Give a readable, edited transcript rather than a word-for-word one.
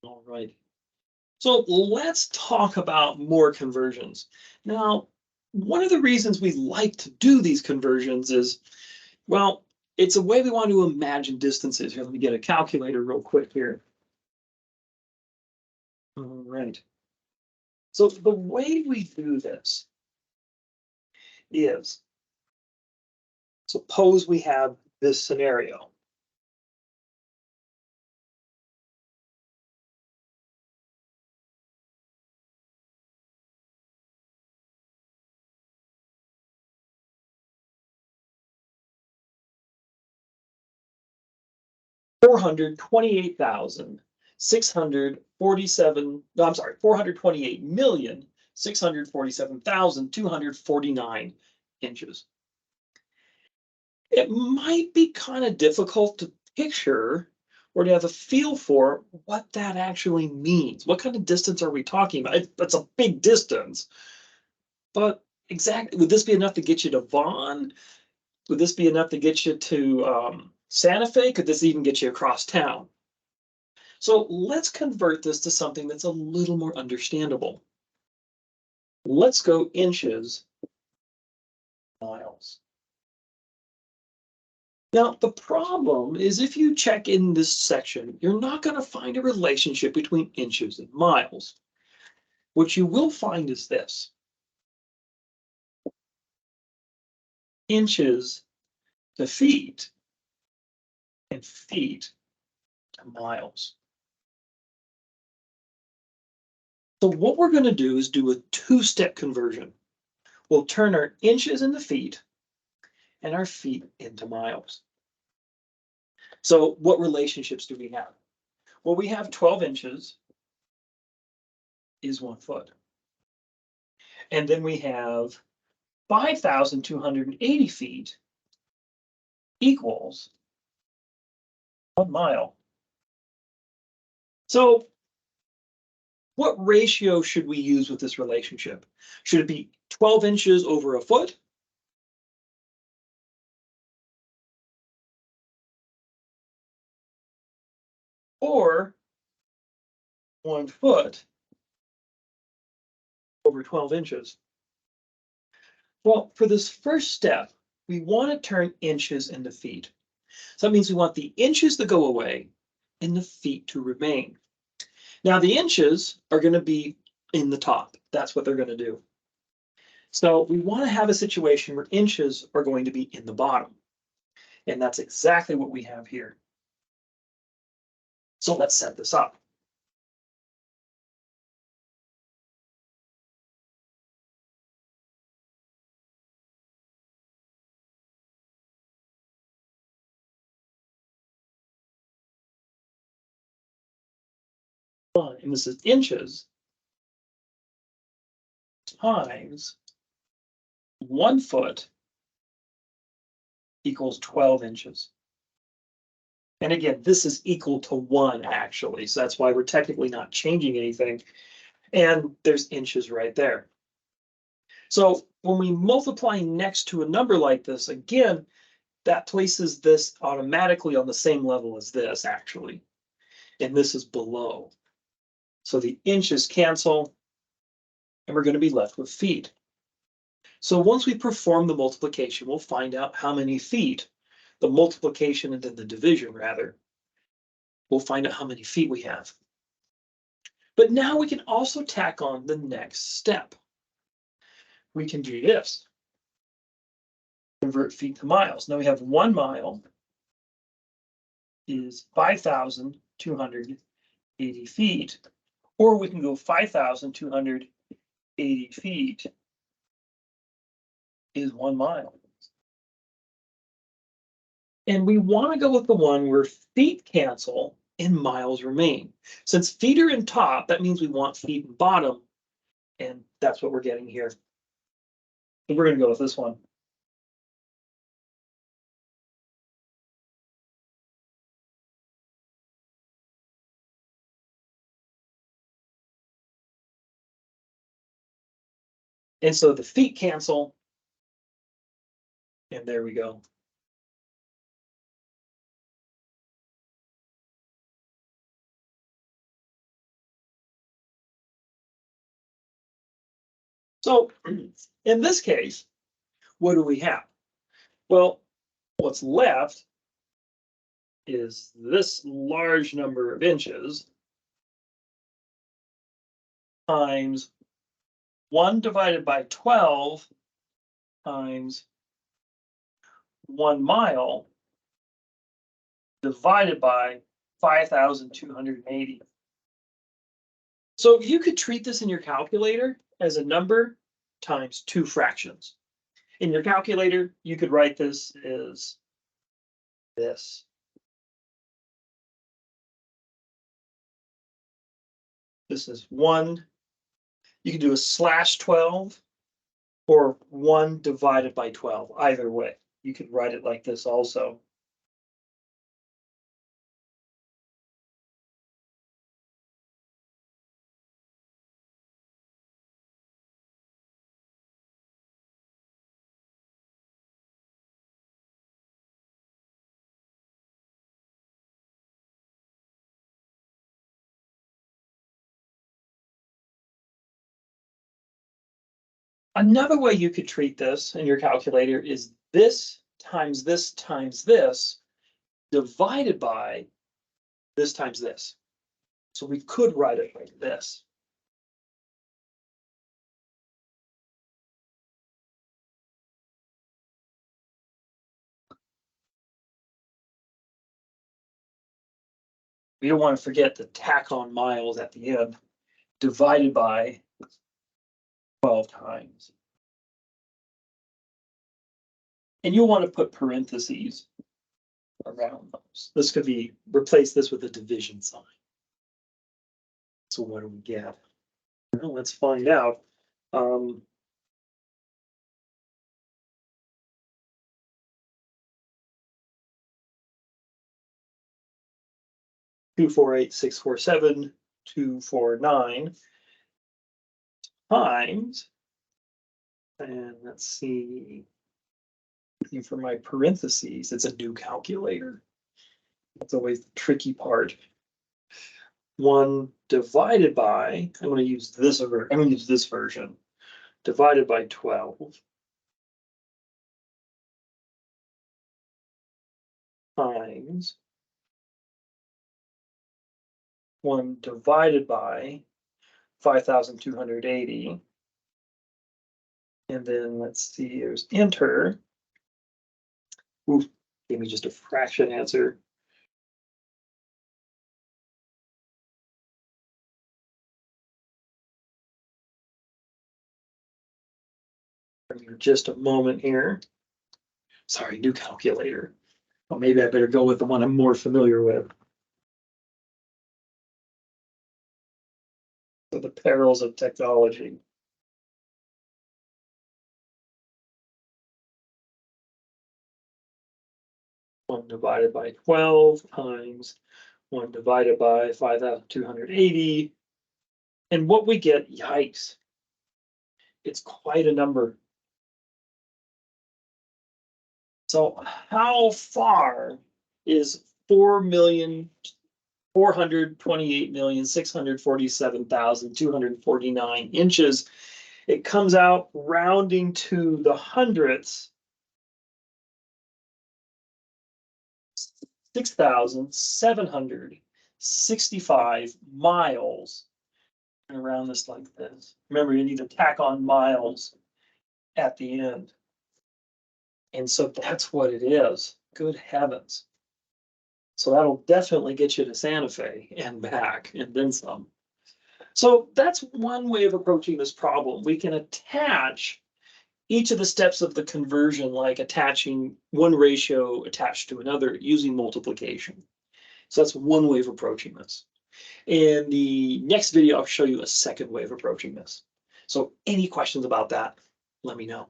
All right. So let's talk about more conversions. Now, one of the reasons we like to do these conversions is, well, it's a way we want to imagine distances. Here, let me get a calculator real quick here. All right. So the way we do this is, suppose we have this scenario. 428,647, no, I'm sorry, 428,647,249 inches. It might be kind of difficult to picture or to have a feel for what that actually means. What kind of distance are we talking about? That's a big distance, but exactly, would this be enough to get you to Vaughn? Would this be enough to get you to Santa Fe? Could this even get you across town? So let's convert this to something that's a little more understandable. Let's go inches, miles. Now, the problem is if you check in this section, you're not going to find a relationship between inches and miles. What you will find is this: inches to feet and feet to miles. So what we're going to do is do a two-step conversion. We'll turn our inches into feet and our feet into miles. So what relationships do we have? Well, we have 12 inches is 1 foot. And then we have 5,280 feet equals 1 mile. So what ratio should we use with this relationship? Should it be 12 inches over a foot? Or 1 foot over 12 inches? Well, for this first step, we want to turn inches into feet. So that means we want the inches to go away and the feet to remain. Now, the inches are going to be in the top. That's what they're going to do. So we want to have a situation where inches are going to be in the bottom. And that's exactly what we have here. So let's set this up. And this is inches times 1 foot equals 12 inches. And again, this is equal to 1 actually. So that's why we're technically not changing anything. And there's inches right there. So when we multiply next to a number like this, again, that places this automatically on the same level as this actually. And this is below. So the inches cancel and we're going to be left with feet. So once we perform the multiplication, we'll find out how many feet, the multiplication and then the division rather, we'll find out how many feet we have. But now we can also tack on the next step. We can do this. Convert feet to miles. Now we have 1 mile is 5,280 feet, or we can go 5,280 feet is 1 mile. And we want to go with the one where feet cancel and miles remain. Since feet are in top, that means we want feet in bottom, and that's what we're getting here. So we're going to go with this one. And so the feet cancel, and there we go. So in this case, what do we have? Well, what's left is this large number of inches times 1 divided by 12 times 1 mile divided by 5,280. So you could treat this in your calculator as a number times 2 fractions. In your calculator, you could write this as this. This is 1. You can do a /12 or 1 divided by 12. Either way, you could write it like this also. Another way you could treat this in your calculator is this times this times this divided by this times this. So we could write it like this. We don't want to forget the tack on miles at the end, divided by 12 times. And you'll want to put parentheses around those. This could be, replace this with a division sign. So what do we get? Well, let's find out. 248,647, 249 times, and let's see, for my parentheses, it's a new calculator. That's always the tricky part. 1 divided by, I'm going to use this version, divided by 12 times 1 divided by 5,280. And then let's see, here's enter. Oof, gave me just a fraction answer. Just a moment here. Sorry, new calculator. Well, maybe I better go with the one I'm more familiar with. So the perils of technology. One divided by 12 times 1 divided by 5,280. And what we get, yikes, it's quite a number. So how far is 4,428,647,249 inches? It comes out rounding to the hundredths, 6,765 miles. And around this like this. Remember, you need to tack on miles at the end. And so that's what it is. Good heavens. So that'll definitely get you to Santa Fe and back and then some. So that's one way of approaching this problem. We can attach each of the steps of the conversion, like attaching one ratio attached to another using multiplication. So that's one way of approaching this. In the next video, I'll show you a second way of approaching this. So any questions about that, let me know.